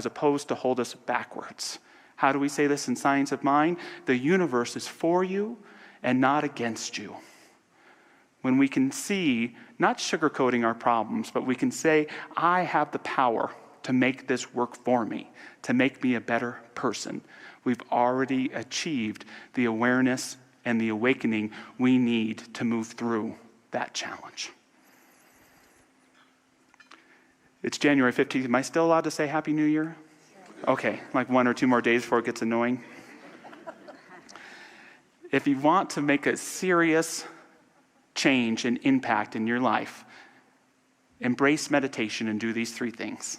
opposed to hold us backwards. How do we say this in Science of Mind? The universe is for you and not against you. When we can see, not sugarcoating our problems, but we can say, I have the power to make this work for me, to make me a better person. We've already achieved the awareness and the awakening we need to move through that challenge. It's January 15th. Am I still allowed to say Happy New Year? Okay, like 1 or 2 more days before it gets annoying. If you want to make a serious change and impact in your life, embrace meditation and do these 3 things.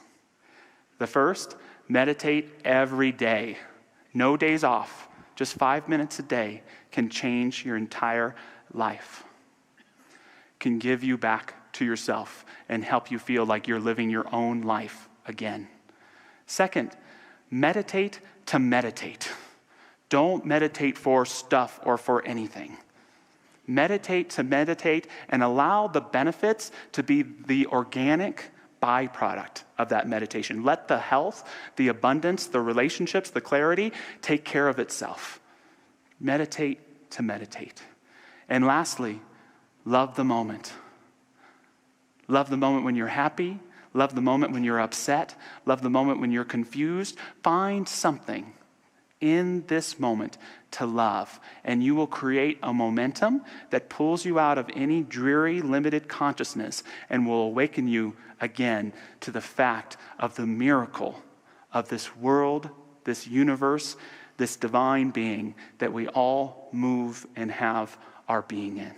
The first, meditate every day. No days off. Just 5 minutes a day can change your entire life. Can give you back to yourself and help you feel like you're living your own life again. Second, meditate to meditate. Don't meditate for stuff or for anything. Meditate to meditate and allow the benefits to be the organic byproduct of that meditation. Let the health, the abundance, the relationships, the clarity take care of itself. Meditate to meditate. And lastly, love the moment. Love the moment when you're happy. Love the moment when you're upset. Love the moment when you're confused. Find something in this moment to love, and you will create a momentum that pulls you out of any dreary, limited consciousness and will awaken you again to the fact of the miracle of this world, this universe, this divine being that we all move and have our being in.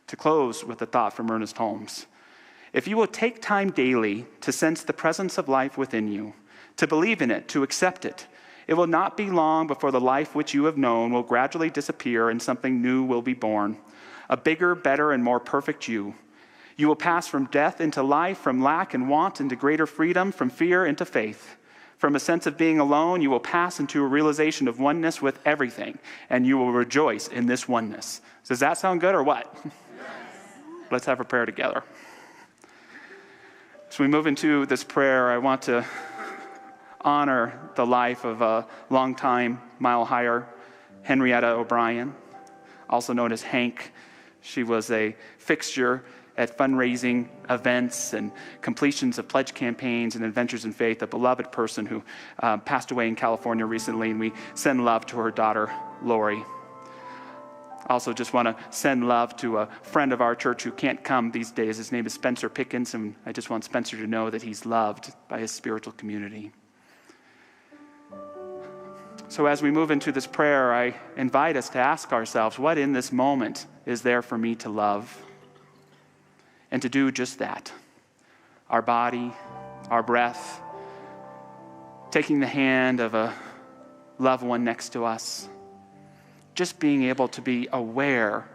To close with a thought from Ernest Holmes. If you will take time daily to sense the presence of life within you, to believe in it, to accept it, it will not be long before the life which you have known will gradually disappear and something new will be born, a bigger, better, and more perfect you. You will pass from death into life, from lack and want into greater freedom, from fear into faith. From a sense of being alone, you will pass into a realization of oneness with everything, and you will rejoice in this oneness. Does that sound good or what? Yes. Let's have a prayer together. As we move into this prayer, I want to honor the life of a longtime Mile Higher, Henrietta O'Brien, also known as Hank. She was a fixture at fundraising events and completions of pledge campaigns and adventures in faith, a beloved person who passed away in California recently, and we send love to her daughter, Lori. Also just want to send love to a friend of our church who can't come these days. His name is Spencer Pickens, and I just want Spencer to know that he's loved by his spiritual community. So as we move into this prayer, I invite us to ask ourselves, what in this moment is there for me to love? And to do just that. Our body, our breath, taking the hand of a loved one next to us, just being able to be aware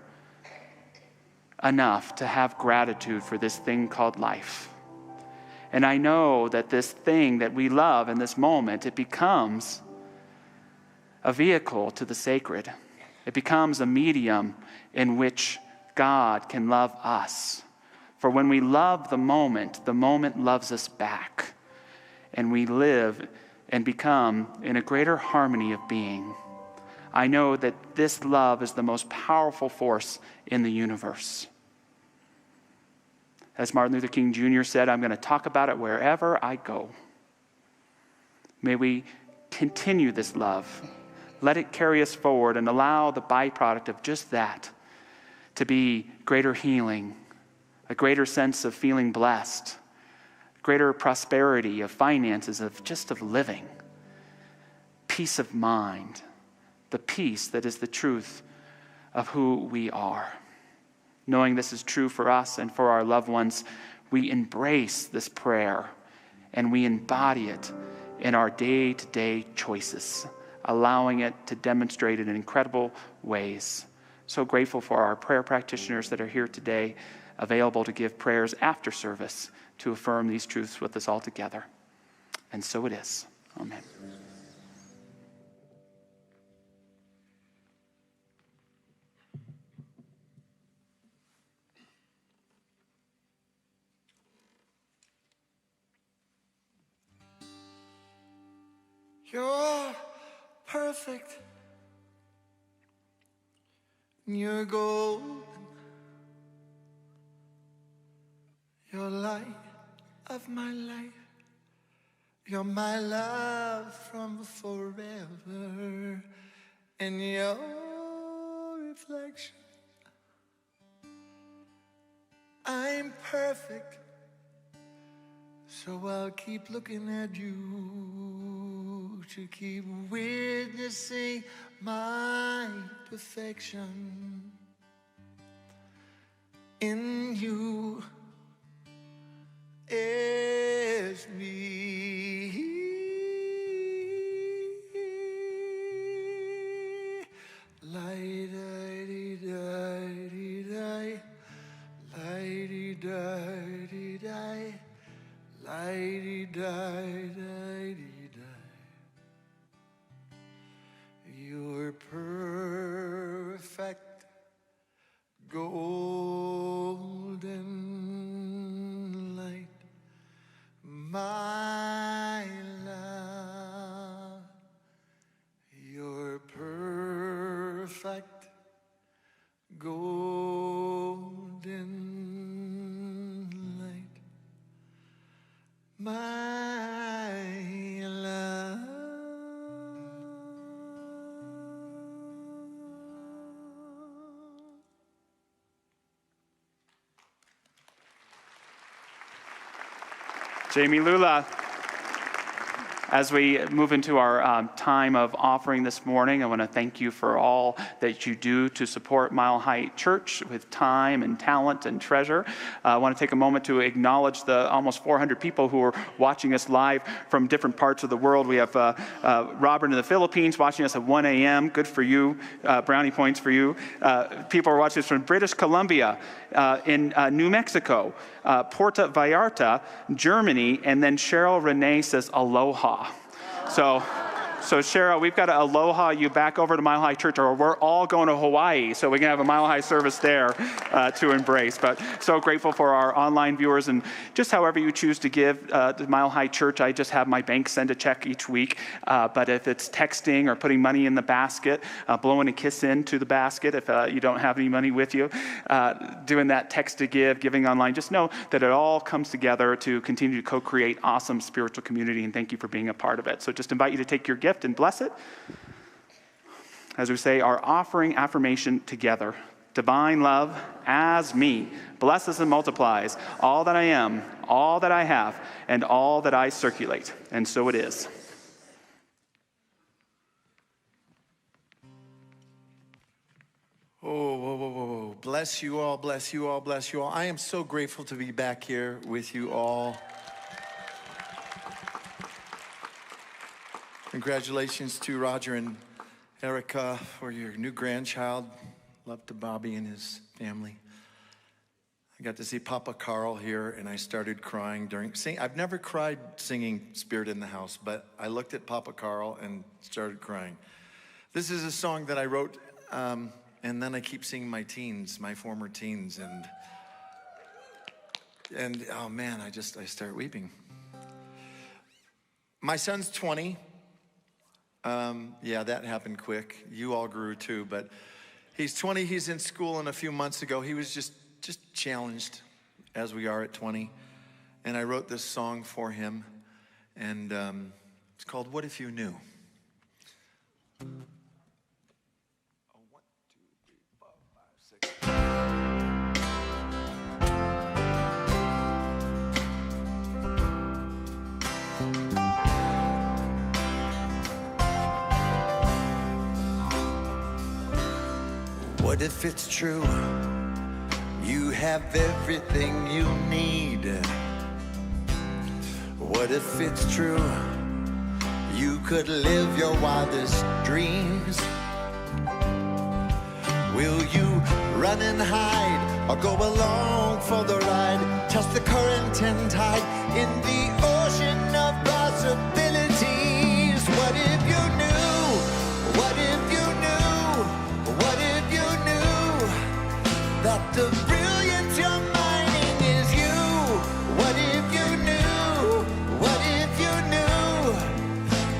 enough to have gratitude for this thing called life. And I know that this thing that we love in this moment, it becomes a vehicle to the sacred. It becomes a medium in which God can love us. For when we love the moment loves us back. And we live and become in a greater harmony of being. I know that this love is the most powerful force in the universe. As Martin Luther King Jr. said, I'm going to talk about it wherever I go. May we continue this love. Let it carry us forward and allow the byproduct of just that to be greater healing, a greater sense of feeling blessed, greater prosperity of finances, of living, peace of mind, the peace that is the truth of who we are. Knowing this is true for us and for our loved ones, we embrace this prayer and we embody it in our day-to-day choices, allowing it to demonstrate it in incredible ways. So grateful for our prayer practitioners that are here today, available to give prayers after service to affirm these truths with us all together. And so it is. Amen. You're perfect. You're golden. You're light of my life. You're my love from forever. And your reflection. I'm perfect. So I'll keep looking at you to keep witnessing my perfection. In you is me. Light-a-dee-di-dee-di, light-a-dee-di-dee-di. Light-a-dee-di-di-di-di. You're perfect, golden light, my love. You're perfect, golden light, my love. Jamie Lula. As we move into our time of offering this morning, I want to thank you for all that you do to support Mile High Church with time and talent and treasure. I want to take a moment to acknowledge the almost 400 people who are watching us live from different parts of the world. We have Robert in the Philippines watching us at 1 a.m. Good for you. Brownie points for you. People are watching us from British Columbia, in New Mexico, Puerto Vallarta, Germany, and then Cheryl Renee says aloha. So Cheryl, we've got to aloha you back over to Mile High Church, or we're all going to Hawaii, so we can have a Mile High service there to embrace. But so grateful for our online viewers, and just however you choose to give to Mile High Church. I just have my bank send a check each week, but if it's texting or putting money in the basket, blowing a kiss into the basket if you don't have any money with you, doing that text to give, giving online, just know that it all comes together to continue to co-create awesome spiritual community, and thank you for being a part of it. So just invite you to take your gift and bless it. As we say, our offering affirmation together. Divine love as me blesses and multiplies all that I am, all that I have, and all that I circulate. And so it is. Oh, whoa, whoa, whoa, whoa. Bless you all, bless you all, bless you all. I am so grateful to be back here with you all. Congratulations to Roger and Erica for your new grandchild. Love to Bobby and his family. I got to see Papa Carl here, and I started crying during singing. I've never cried singing Spirit in the House, but I looked at Papa Carl and started crying. This is a song that I wrote And then I keep seeing my teens, my former teens, and oh man, I start weeping. My son's 20. Yeah, that happened quick. You all grew too, but he's 20. He's in school, and a few months ago, he was just challenged, as we are at 20. And I wrote this song for him, and it's called "What If You Knew." What if it's true? You have everything you need. What if it's true? You could live your wildest dreams. Will you run and hide or go along for the ride? Trust the current and tide in the ocean of possibilities. What if you knew? What if you knew? What if you knew that the brilliance you're mining is you? What if you knew? What if you knew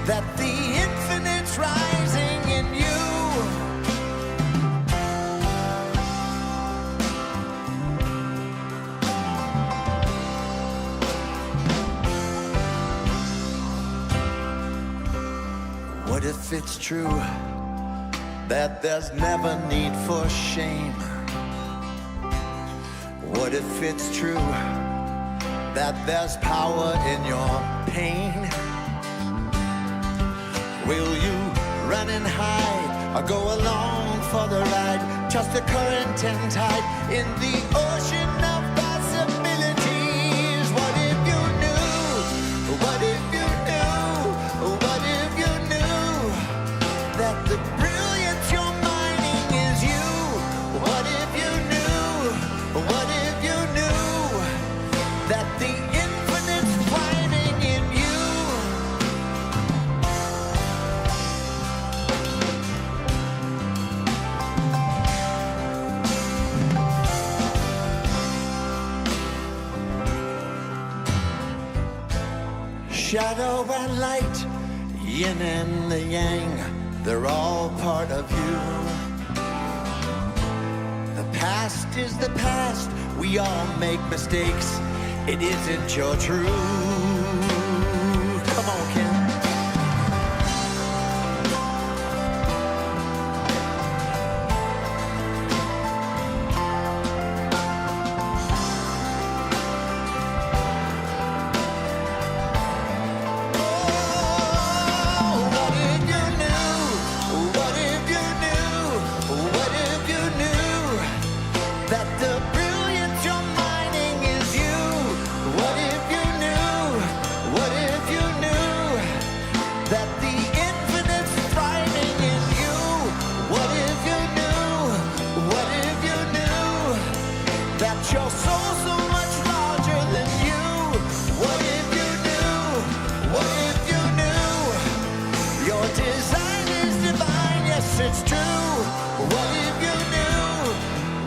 that the infinite's rising in you? What if it's true that there's never need for shame? What if it's true that there's power in your pain? Will you run and hide or go along for the ride? Trust the current and tide in the ocean of possibilities. What if you knew? What if you knew? What if you knew that the brilliance you're mining is you? What if you knew? What if you knew that the infinite's finding in you? Shadow and light, yin and the yang, they're all part of you. The past is the past, we all make mistakes. It isn't your truth. Come on, Ken. What if you knew? What if you knew? What if you knew that the brilliance you're mining is you? What if you knew? What if you knew that the infinite's thriving in you? What if you knew? What if you knew that your soul's so much larger than you? What if you knew? What if you knew your design is divine? Yes, it's true. What if you knew?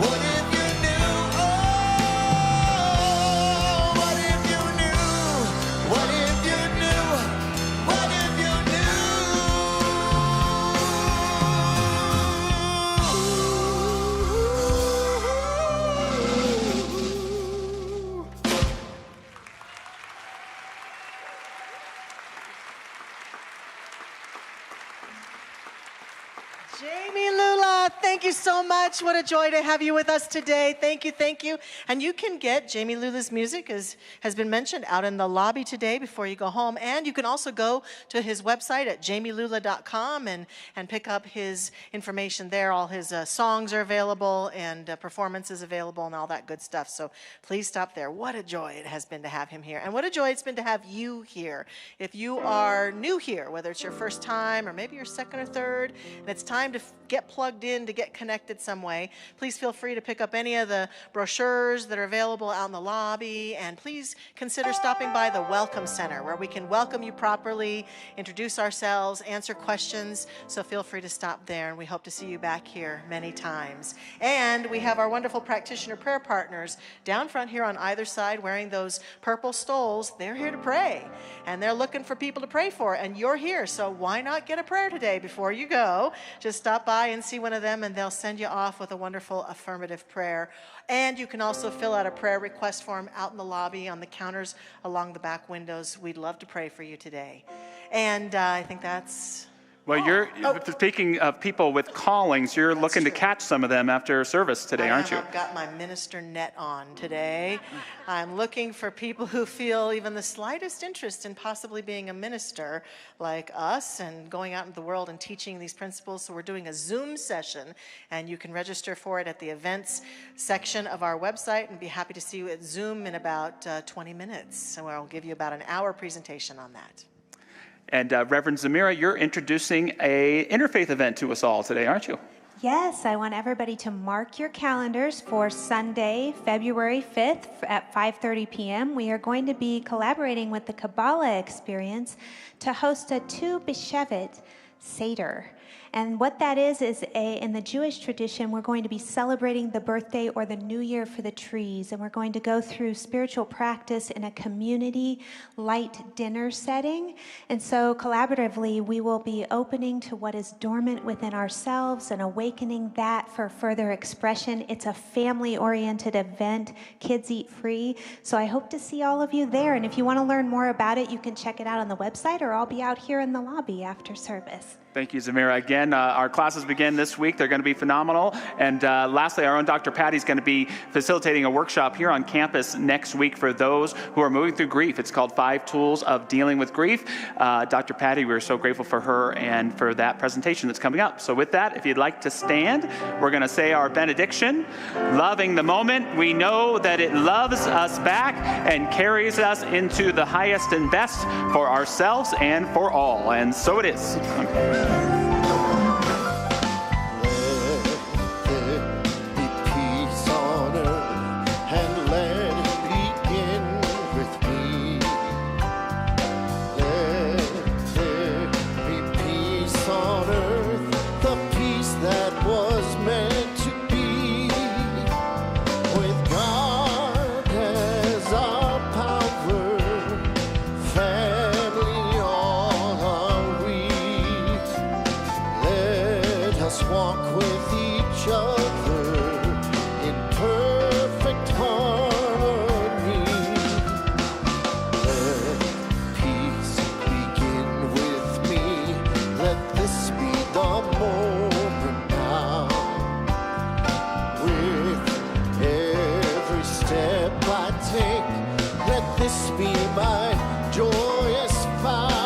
What if you knew? Oh, what if you knew? What if you knew? What if you knew? Jamie Lula, thank you so much. What a joy to have you with us today. Thank you, thank you. And you can get Jamie Lula's music, as has been mentioned, out in the lobby today before you go home. And you can also go to his website at jamielula.com and pick up his information there. All his songs are available and performances available and all that good stuff. So please stop there. What a joy it has been to have him here. And what a joy it's been to have you here. If you are new here, whether it's your first time or maybe your second or third, and it's time to get plugged in, to get get connected some way, please feel free to pick up any of the brochures that are available out in the lobby, and please consider stopping by the Welcome Center where we can welcome you properly, introduce ourselves, answer questions. So feel free to stop there, and we hope to see you back here many times. And we have our wonderful practitioner prayer partners down front here on either side wearing those purple stoles. They're here to pray, and they're looking for people to pray for, and you're here, so why not get a prayer today before you go? Just stop by and see one of them, and they'll send you off with a wonderful affirmative prayer. And you can also fill out a prayer request form out in the lobby on the counters along the back windows. We'd love to pray for you today. And I think that's... Well, speaking of people with callings, you're looking to catch some of them after service today, aren't you? I've got my minister net on today. I'm looking for people who feel even the slightest interest in possibly being a minister like us and going out into the world and teaching these principles. So we're doing a Zoom session, and you can register for it at the events section of our website, and be happy to see you at Zoom in about 20 minutes. So I'll give you about an hour presentation on that. And Reverend Zamira, you're introducing a interfaith event to us all today, aren't you? Yes, I want everybody to mark your calendars for Sunday, February 5th at 5:30 p.m. We are going to be collaborating with the Kabbalah Experience to host a Tu B'Shevet Seder. And what that is in the Jewish tradition, we're going to be celebrating the birthday or the new year for the trees. And we're going to go through spiritual practice in a community light dinner setting. And so collaboratively, we will be opening to what is dormant within ourselves and awakening that for further expression. It's a family-oriented event. Kids eat free. So I hope to see all of you there. And if you want to learn more about it, you can check it out on the website, or I'll be out here in the lobby after service. Thank you, Zamira. Again, our classes begin this week. They're going to be phenomenal. And lastly, our own Dr. Patty is going to be facilitating a workshop here on campus next week for those who are moving through grief. It's called 5 Tools of Dealing with Grief. Dr. Patty, we're so grateful for her and for that presentation that's coming up. So with that, if you'd like to stand, we're going to say our benediction. Loving the moment, we know that it loves us back and carries us into the highest and best for ourselves and for all. And so it is. Let there be peace on earth, and let it begin with me. Let there be peace on earth, the peace that was meant to be. With God as our power, family all are we. Let us walk with each other in perfect harmony. Let peace begin with me. Let this be the moment now. With every step I take, let this be my joyous vow.